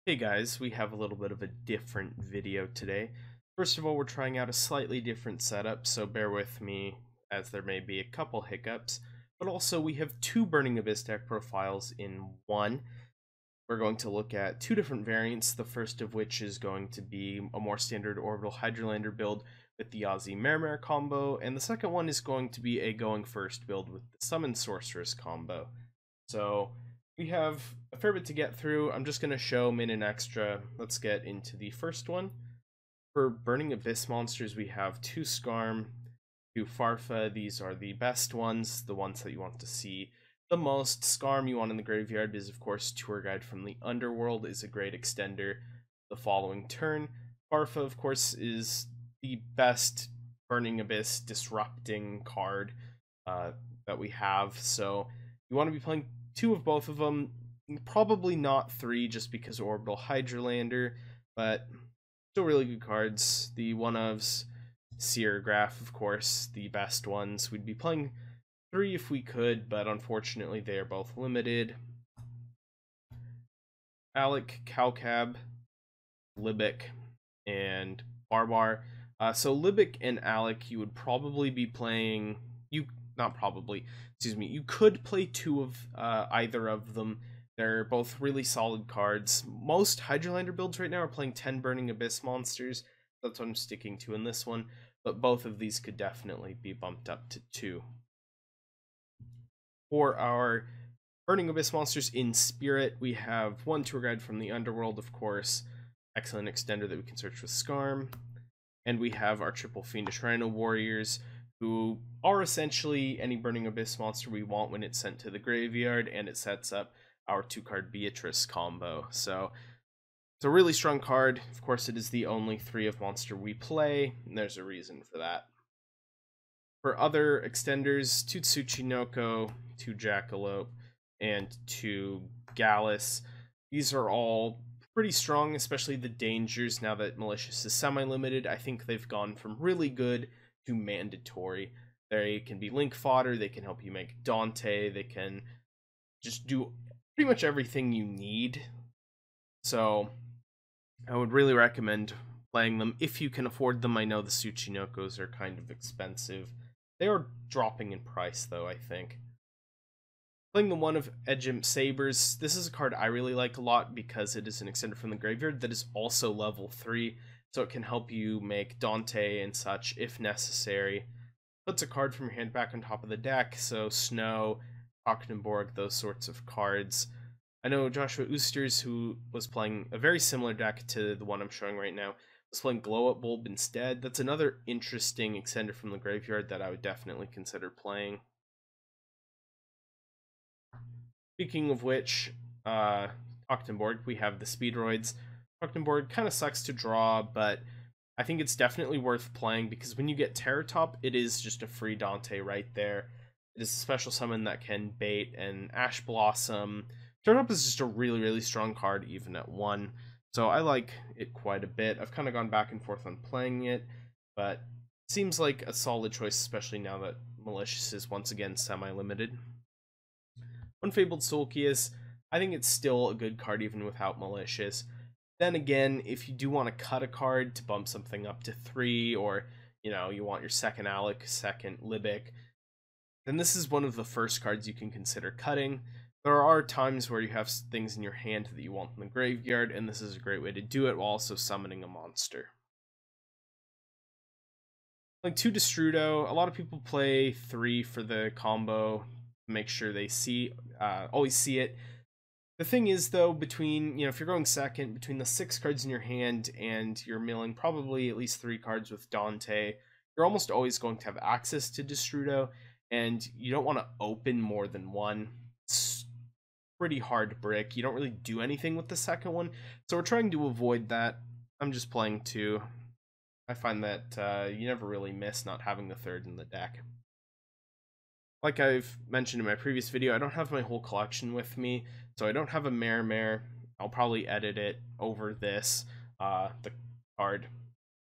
Hey guys, we have a little bit of a different video today. First of all, we're trying out a slightly different setup, so bear with me as there may be a couple hiccups. But also, we have two Burning Abyss deck profiles in one. We're going to look at two different variants, the first of which is going to be a more standard Orbital Hydra Lander build with the Aussie Mare combo, and the second one is going to be a going first build with the Summon Sorceress combo. So we have a fair bit to get through. I'm just going to show min and extra. Let's get into the first one. For Burning Abyss monsters, we have two Skarm, two Farfa. These are the best ones, the ones that you want to see the most. Skarm you want in the graveyard is, of course, Tour Guide from the Underworld is a great extender the following turn. Farfa, of course, is the best Burning Abyss disrupting card that we have, so you want to be playing two of both of them, probably not three just because Orbital Hydra Lander, but still really good cards. The one-ofs, Seergraph, of course, the best ones. We'd be playing three if we could, but unfortunately they are both limited. Alec, Calcab, Libic, and Barbar. So Libic and Alec, you would probably be playing. You could play two of either of them. They're both really solid cards. Most Hydrolander builds right now are playing 10 Burning Abyss monsters. That's what I'm sticking to in this one. But both of these could definitely be bumped up to 2. For our Burning Abyss monsters in Spirit, we have one Tour Guide from the Underworld, of course. Excellent extender that we can search with Skarm. And we have our triple Fiendish Rhino Warriors, who are essentially any Burning Abyss monster we want when it's sent to the graveyard, and it sets up our 2-card Beatrice combo. So it's a really strong card. Of course, it is the only 3 of monster we play, and there's a reason for that. For other extenders, 2 Tsuchinoko, 2 Jackalope, and 2 Gallus. These are all pretty strong, especially the dangers now that Malicious is semi-limited. I think they've gone from really good to mandatory. They can be link fodder, they can help you make Dante, they can just do pretty much everything you need. So I would really recommend playing them if you can afford them. I know the Tsuchinokos are kind of expensive. They are dropping in price though, I think. Playing the one of Edgem Sabers, this is a card I really like a lot because it is an extender from the graveyard that is also level 3, so it can help you make Dante and such if necessary. Puts a card from your hand back on top of the deck, so Snow, Octenborg, those sorts of cards. I know Joshua Oosters, who was playing a very similar deck to the one I'm showing right now, was playing Glow Up Bulb instead. That's another interesting extender from the graveyard that I would definitely consider playing. Speaking of which, Octenborg, we have the Speedroids. Octenborg kind of sucks to draw, but I think it's definitely worth playing because when you get Terror Top, it is just a free Dante right there. It is a special summon that can bait an Ash Blossom. Terror Top is just a really, really strong card, even at 1. So I like it quite a bit. I've kind of gone back and forth on playing it, but it seems like a solid choice, especially now that Malicious is once again semi-limited. Unfabled Sulcius, I think it's still a good card even without Malicious. Then again, if you do want to cut a card to bump something up to 3, or you want your second Alec, second Libic, then this is one of the first cards you can consider cutting. There are times where you have things in your hand that you want in the graveyard, and this is a great way to do it while also summoning a monster. Like 2 Destrudo, a lot of people play 3 for the combo, make sure they always see it. The thing is though, between if you're going second, between the 6 cards in your hand and you're milling probably at least 3 cards with Dante, you're almost always going to have access to Destrudo, and you don't want to open more than 1. It's pretty hard to brick. You don't really do anything with the second one, so we're trying to avoid that. I'm just playing 2. I find that you never really miss not having the 3rd in the deck. Like I've mentioned in my previous video, I don't have my whole collection with me, so I don't have a Mare. I'll probably edit it over this, the card.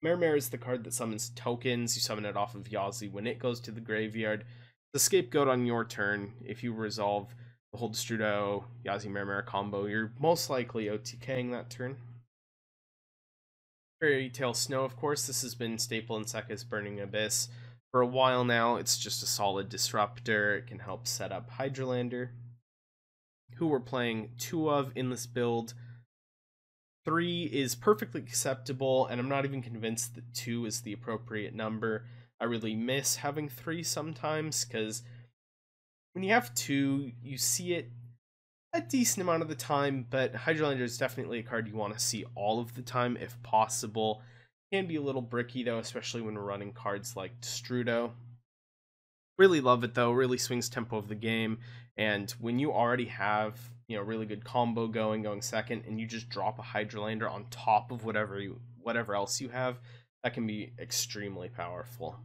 Mare is the card that summons tokens. You summon it off of Yazi when it goes to the graveyard. The scapegoat on your turn. If you resolve Behold Destrudo, Yazi Mermere combo, you're most likely OTKing that turn. Fairy Tail Snow, of course, this has been staple in Sekka's Burning Abyss for a while now. It's just a solid disruptor. It can help set up Hydra Lander, who we're playing 2 of in this build. 3 is perfectly acceptable, and I'm not even convinced that 2 is the appropriate number. I really miss having 3 sometimes, because when you have 2, you see it a decent amount of the time, but Hydra Lander is definitely a card you want to see all of the time if possible. Can be a little bricky though, especially when we're running cards like Destrudo. Really love it though, really swings tempo of the game, and when you already have, you know, really good combo going second, and you just drop a Hydra Lander on top of whatever else you have, that can be extremely powerful.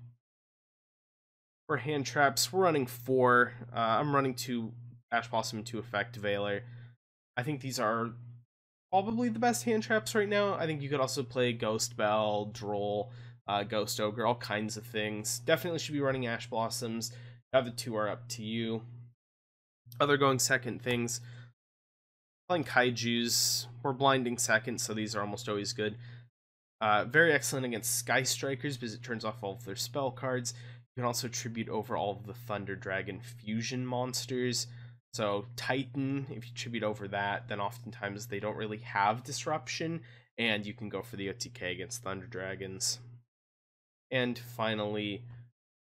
For hand traps, we're running 4. I'm running 2 Ash Blossom and 2 Effect Veiler. I think these are probably the best hand traps right now. I think you could also play Ghost Bell, Droll, Ghost Ogre, all kinds of things. Definitely should be running Ash Blossoms. The other 2 are up to you. Other going second things, playing Kaijus. We're blinding second, so these are almost always good. Very excellent against Sky Strikers because it turns off all of their spell cards. You can also tribute over all of the Thunder Dragon fusion monsters. So Titan, if you tribute over that, then oftentimes they don't really have disruption, and you can go for the OTK against Thunder Dragons. And finally,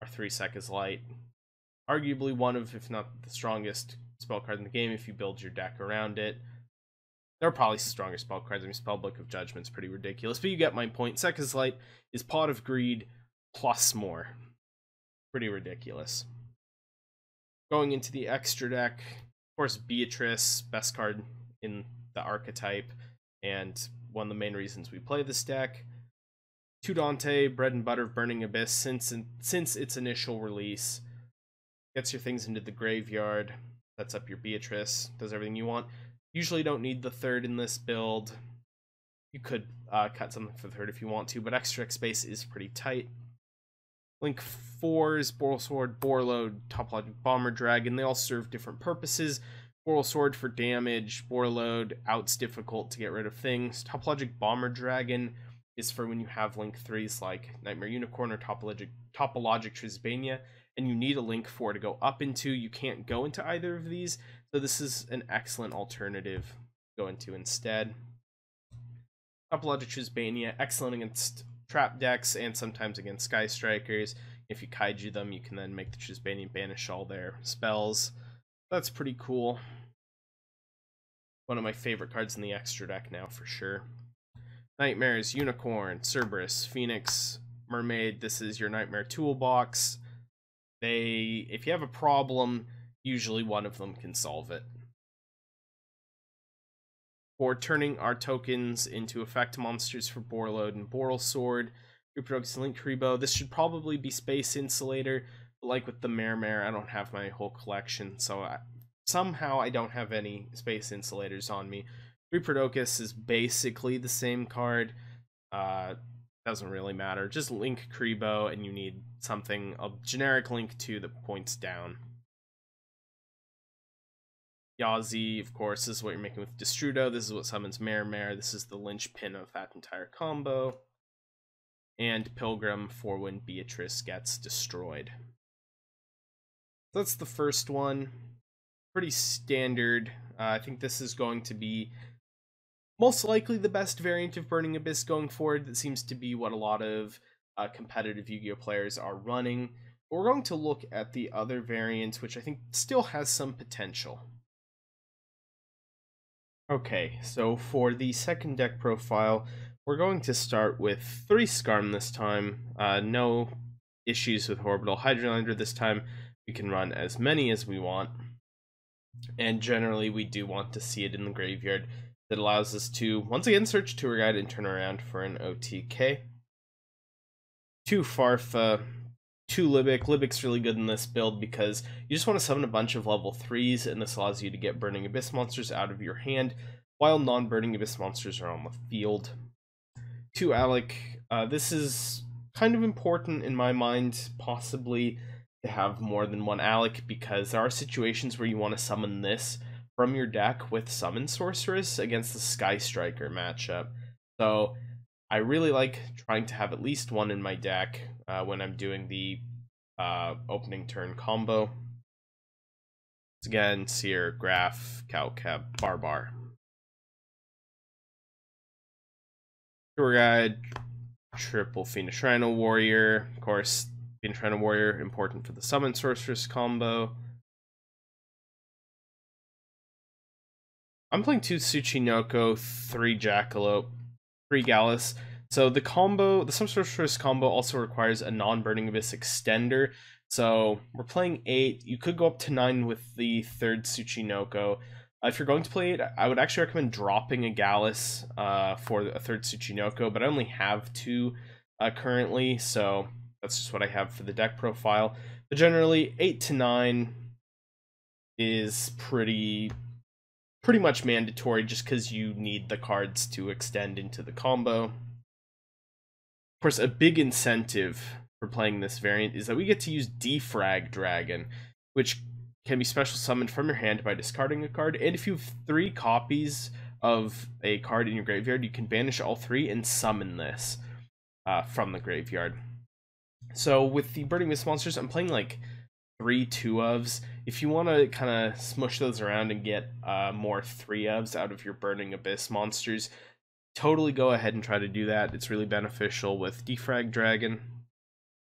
our 3 Sekka's Light. Arguably one of, if not the strongest spell card in the game if you build your deck around it. There are probably stronger spell cards. I mean, Spellbook of Judgment's pretty ridiculous, but you get my point. Sekka's Light is Pot of Greed plus more. Pretty ridiculous. Going into the extra deck, of course, Beatrice, best card in the archetype, and one of the main reasons we play this deck. 2 Dante, bread and butter of Burning Abyss since its initial release. Gets your things into the graveyard, sets up your Beatrice, does everything you want. Usually don't need the 3rd in this build. You could cut something for the 3rd if you want to, but extra deck space is pretty tight. Link 4s, Boral Sword, Borload, Topologic Bomber Dragon. They all serve different purposes. Boral Sword for damage, Borload, Out's difficult to get rid of things. Topologic Bomber Dragon is for when you have Link 3s like Nightmare Unicorn or Topologic Trisbania, and you need a Link 4 to go up into. You can't go into either of these, so this is an excellent alternative to go into instead. Topologic Trisbania, excellent against trap decks and sometimes against Sky Strikers. If you Kaiju them, you can then make the Trisbania banish all their spells. That's pretty cool. One of my favorite cards in the extra deck now, for sure. Nightmares, Unicorn, Cerberus, Phoenix, Mermaid. This is your Nightmare toolbox. If you have a problem, usually one of them can solve it. For turning our tokens into effect monsters for Borload and Boral Sword, Reproduce Link Kribo. This should probably be Space Insulator, but like with the Mermere, I don't have my whole collection, so somehow I don't have any Space Insulators on me. Reproduce is basically the same card. Doesn't really matter. Just Link Kribo, and you need something, a generic Link 2 that points down. Yazi, of course, this is what you're making with Destrudo. This is what summons Mermere. This is the linchpin of that entire combo. And Pilgrim for when Beatrice gets destroyed. So that's the first one. Pretty standard. I think this is going to be most likely the best variant of Burning Abyss going forward. That seems to be what a lot of competitive Yu-Gi-Oh players are running. But we're going to look at the other variants, which I think still has some potential. Okay, so for the second deck profile, we're going to start with 3 Skarm this time. No issues with Orbital Hydra Lander this time. We can run as many as we want. And generally, we do want to see it in the graveyard. That allows us to, once again, search Tour Guide and turn around for an OTK. 2 Farfa, 2 Libic. Libic's really good in this build because you just want to summon a bunch of level 3s, and this allows you to get Burning Abyss monsters out of your hand, while non-Burning Abyss monsters are on the field. 2 Alec. This is kind of important in my mind, possibly, to have more than 1 Alec, because there are situations where you want to summon this from your deck with Summon Sorceress against the Sky Striker matchup. So I really like trying to have at least one in my deck when I'm doing the opening turn combo. Again, Seer, Graph, Cowcab, Barbar. Tour Guide, triple Fiendish Rhino Warrior. Of course, Fiendish Rhino Warrior, important for the Summon Sorceress combo. I'm playing 2 Tsuchinoko, 3 Jackalope, 3 Gallus. So the combo, the Summon Sorceress combo also requires a non-Burning Abyss extender. So we're playing 8. You could go up to 9 with the 3rd Tsuchinoko. If you're going to play 8, I would actually recommend dropping a Gallus for a 3rd Tsuchinoko, but I only have 2 currently, so that's just what I have for the deck profile. But generally, 8 to 9 is pretty much mandatory just because you need the cards to extend into the combo. Of course, a big incentive for playing this variant is that we get to use Defrag Dragon, which can be special summoned from your hand by discarding a card, and if you have 3 copies of a card in your graveyard, you can banish all 3 and summon this from the graveyard. So with the Burning Mist monsters, I'm playing like 3 2-ofs. If you want to kind of smush those around and get more 3-ofs out of your Burning Abyss monsters, totally go ahead and try to do that. It's really beneficial with Defrag Dragon.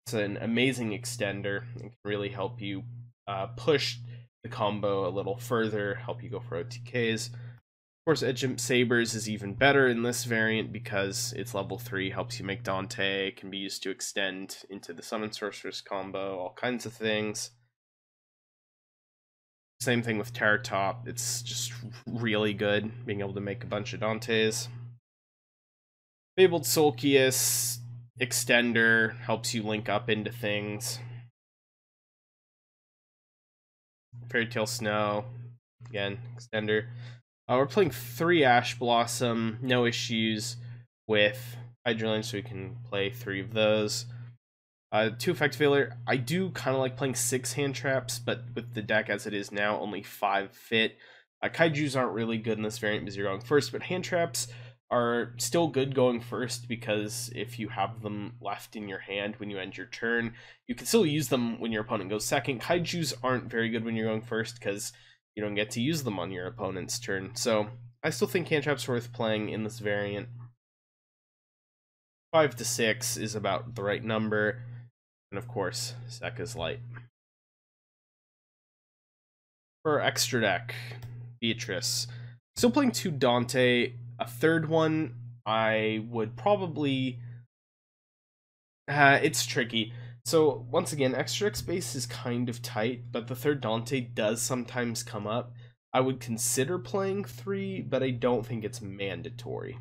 It's an amazing extender and can really help you push the combo a little further, help you go for OTKs. Of course, Edge Sabers is even better in this variant because it's level 3, helps you make Dante, can be used to extend into the Summon Sorceress combo, all kinds of things. Same thing with Terror Top, it's just really good, being able to make a bunch of Dantes. Fabled Solkius, extender, helps you link up into things. Fairy Tale Snow, again, extender. We're playing 3 Ash Blossom, no issues with Hydra Lander, so we can play 3 of those. 2 Effect Failure. I do kind of like playing 6 hand traps, but with the deck as it is now, only 5 fit. Kaijus aren't really good in this variant because you're going first, but hand traps are still good going first because if you have them left in your hand when you end your turn, you can still use them when your opponent goes second. Kaijus aren't very good when you're going first because you don't get to use them on your opponent's turn. So I still think hand traps are worth playing in this variant. 5 to 6 is about the right number. And of course, Sekka's Light. For extra deck, Beatrice. Still playing 2 Dante. A 3rd one, I would probably... it's tricky. So, once again, extra deck space is kind of tight, but the 3rd Dante does sometimes come up. I would consider playing 3, but I don't think it's mandatory.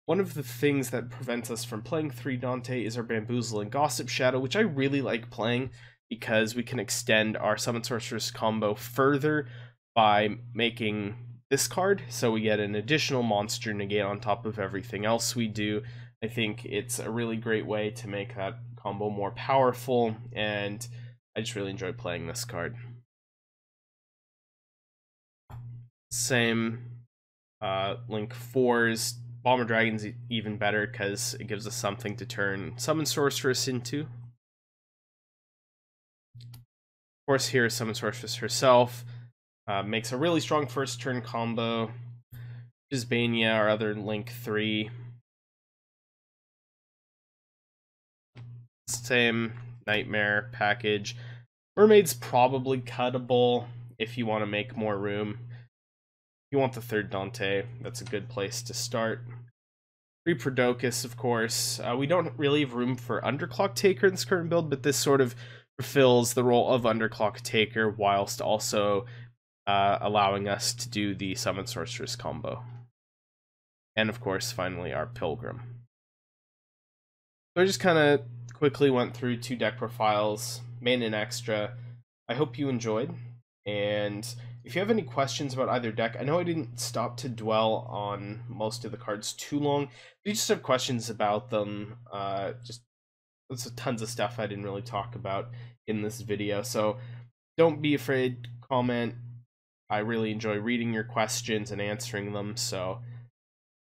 One of the things that prevents us from playing 3 Dante is our Bamboozle and Gossip Shadow, which I really like playing because we can extend our Summon Sorceress combo further by making this card, so we get an additional monster negate on top of everything else we do. I think it's a really great way to make that combo more powerful, and I just really enjoy playing this card. Same Link 4's Bomber Dragon's even better because it gives us something to turn Summon Sorceress into. Of course, here is Summon Sorceress herself. Makes a really strong first turn combo. Bisbania, our other Link 3. Same Nightmare package. Mermaid's probably cuttable if you want to make more room. If you want the 3rd Dante, that's a good place to start. Reprodocus, of course. We don't really have room for Underclock Taker in this current build, but this sort of fulfills the role of Underclock Taker whilst also allowing us to do the Summon Sorceress combo. And of course, finally, our Pilgrim. So I just kind of quickly went through 2 deck profiles, main and extra. I hope you enjoyed, and if you have any questions about either deck, I know I didn't stop to dwell on most of the cards too long. If you just have questions about them, just there's tons of stuff I didn't really talk about in this video, so don't be afraid, comment, I really enjoy reading your questions and answering them, so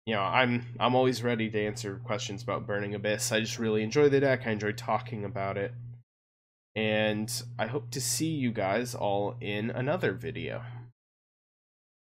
you know, I'm always ready to answer questions about Burning Abyss. I just really enjoy the deck. I enjoy talking about it. And I hope to see you guys all in another video.